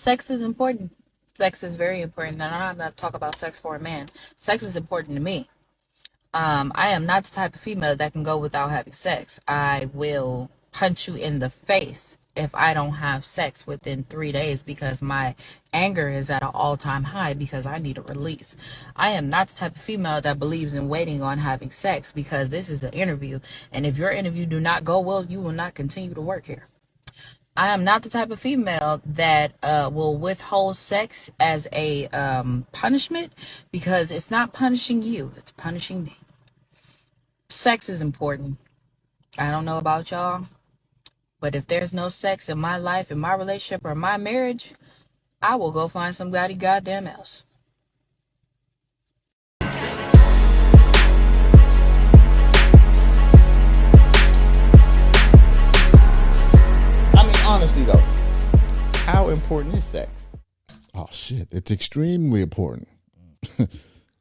Sex is important. Sex is very important. And I'm not talking about sex for a man. Sex is important to me. I am not the type of female that can go without having sex. I will punch you in the face if I don't have sex within 3 days because my anger is at an all-time high because I need a release. I am not the type of female that believes in waiting on having sex because this is an interview. And if your interview do not go well, you will not continue to work here. I am not the type of female that will withhold sex as a punishment because it's not punishing you, it's punishing me. Sex is important. I don't know about y'all, but if there's no sex in my life, in my relationship, or my marriage, I will go find somebody goddamn else. Honestly though, how important is sex? Oh shit, it's extremely important. You know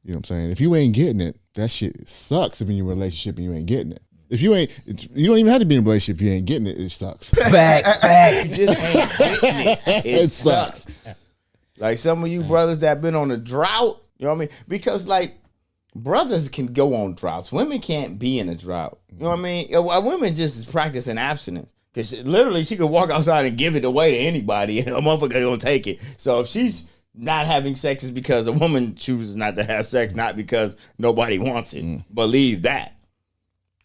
what I'm saying? If you ain't getting it, that shit sucks. If you're in a relationship and you ain't getting it. If you ain't, you don't even have to be in a relationship if you ain't getting it. It sucks. Facts. You just ain't getting it. It sucks. Like some of you brothers that been on a drought, you know what I mean? Because like brothers can go on droughts. Women can't be in a drought. You know what I mean? Women just practicing abstinence. Because literally she could walk outside and give it away to anybody and a motherfucker gonna take it. So if she's not having sex is because a woman chooses not to have sex, not because nobody wants it. Believe that.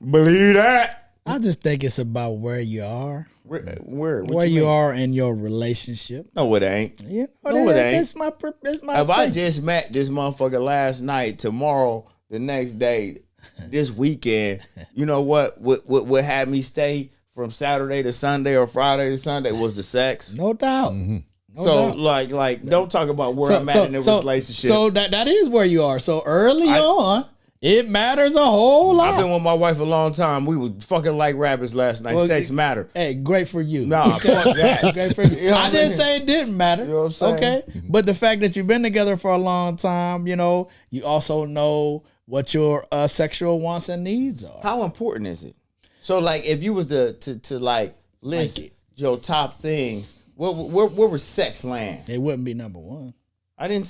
Believe that. I just think it's about where you are. Where you are in your relationship. No, it ain't. Yeah, no, it ain't. That's my if I just met this motherfucker last night, tomorrow, the next day, this weekend, you know what had me stay from Saturday to Sunday or Friday to Sunday was the sex. No doubt. Mm-hmm. No doubt. Like, don't talk about where I'm at in the relationship. So that is where you are. So early on, it matters a whole lot. I've been with my wife a long time. We were fucking like rabbits last night. Well, sex matter. Hey, great for you. Nah, fuck that. Great for you. You know I didn't say it didn't matter. You know what I'm saying? Okay. But the fact that you've been together for a long time, you know, you also know what your sexual wants and needs are. How important is it? So like, if you was to like list your top things, where would sex land? It wouldn't be number one. I didn't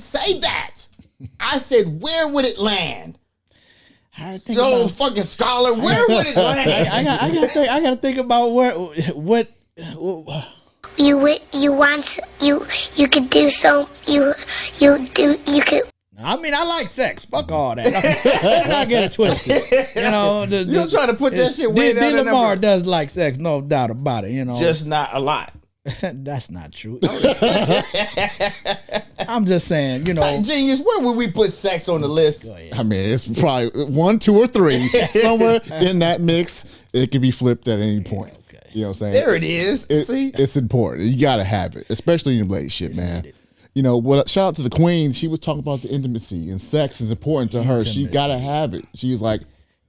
say that. I said, where would it land? So fucking scholar, where would it land? I gotta think about what. You could do so. You could. I mean, I like sex. Fuck all that. Let's not get it twisted. You know, you're trying to put that shit way down. D. Lamar does like sex, no doubt about it. You know, just not a lot. That's not true. I'm just saying, you know, Genius. Where would we put sex on the list? I mean, it's probably 1, 2, or 3 somewhere in that mix. It can be flipped at any point. Okay. You know what I'm saying? There it is. See, it's important. You gotta have it, especially in a relationship, man. Needed. You know, shout out to the queen. She was talking about the intimacy and sex is important to her. She gotta have it. She's like,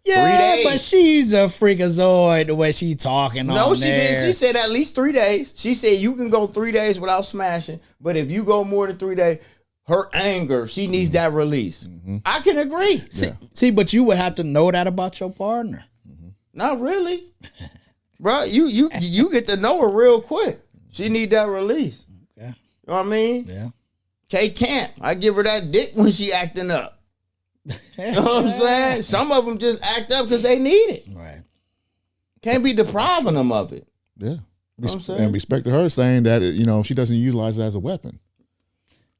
yeah, but she's a freakazoid the way she talking. No, she didn't. She said at least 3 days. She said you can go 3 days without smashing, but if you go more than 3 days, her anger, she needs that release. Mm-hmm. I can agree. See, but you would have to know that about your partner. Mm-hmm. Not really, bro. You get to know her real quick. She need that release. Okay, you know what I mean? Yeah. Kay Camp, I give her that dick when she acting up. You know what I'm saying? Some of them just act up because they need it. Right. Can't be depriving them of it. Yeah. And respect to her saying that, you know, she doesn't utilize it as a weapon.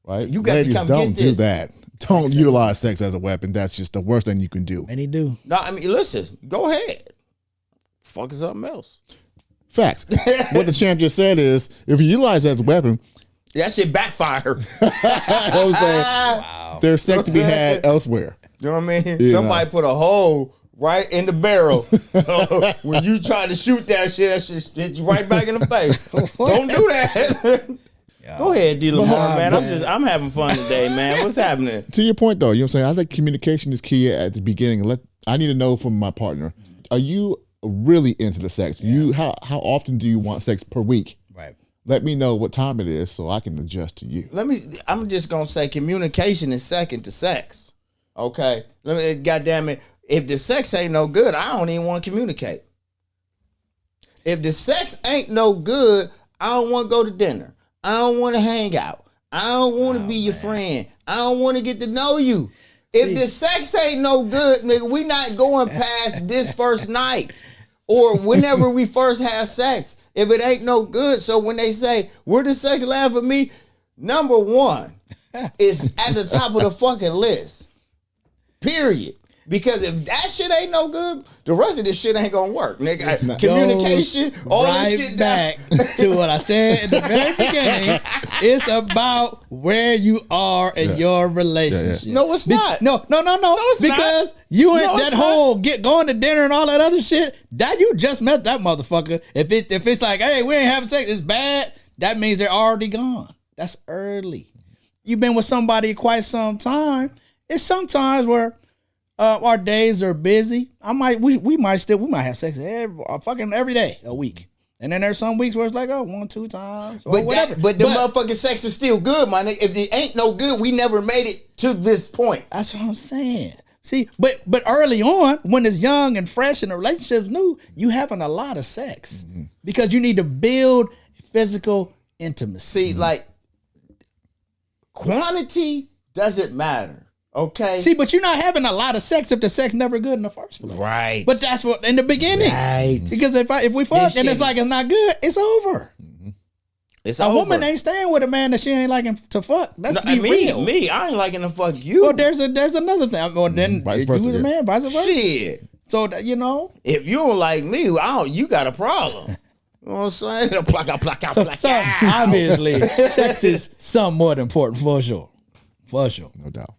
Right? You got Ladies, to come don't get this. do that. Don't utilize sex as a weapon. That's just the worst thing you can do. Many do. No, I mean, listen, go ahead. Fuck something else. Facts. What the champ just said is, if you utilize it as a weapon, that shit backfire. You know what I'm saying? Wow. There's sex to be had elsewhere. You know what I mean? Somebody put a hole right in the barrel. So when you try to shoot that shit hit you right back in the face. Don't do that. Go ahead, D. Lamar, man. I'm having fun today, man. What's happening? To your point, though, you know what I'm saying? I think communication is key at the beginning. I need to know from my partner, are you really into the sex? Yeah. How often do you want sex per week? Right. Let me know what time it is so I can adjust to you. I'm just gonna say communication is second to sex. Okay. Goddamn it. If the sex ain't no good, I don't even want to communicate. If the sex ain't no good, I don't want to go to dinner. I don't want to hang out. I don't want to be your friend. I don't want to get to know you. If the sex ain't no good, nigga, we not going past this first night or whenever we first have sex. If it ain't no good, so when they say, where the sex land for me, number one is at the top of the fucking list. Period. Because if that shit ain't no good, the rest of this shit ain't gonna work, nigga. Communication, all right this shit back to what I said at the very beginning. It's about where you are in your relationship. No, it's not. No, it's because not. You ain't that whole going to dinner and all that other shit. That you just met that motherfucker. If it's like, hey, we ain't having sex, it's bad. That means they're already gone. That's early. You've been with somebody quite some time. It's sometimes where our days are busy. We might have sex every day a week, and then there's some weeks where it's like 1-2 times, or whatever. But the motherfucking sex is still good, my nigga. If it ain't no good, we never made it to this point. That's what I'm saying. See, but early on, when it's young and fresh and the relationship's new, you having a lot of sex because you need to build physical intimacy. See, like quantity doesn't matter. Okay. See, but you're not having a lot of sex if the sex never good in the first place. Right. But that's what in the beginning. Right. Because if we fuck and it's like it's not good, it's over. It's a over. woman ain't staying with a man that she ain't liking to fuck. That's real. Me, I ain't liking to fuck you. Well, there's another thing. Well, then vice you versa, was a man, vice versa. Shit. So if you don't like me, you got a problem. You know what I'm saying? Pluck out. So obviously, sex is somewhat important for sure. For sure. No doubt.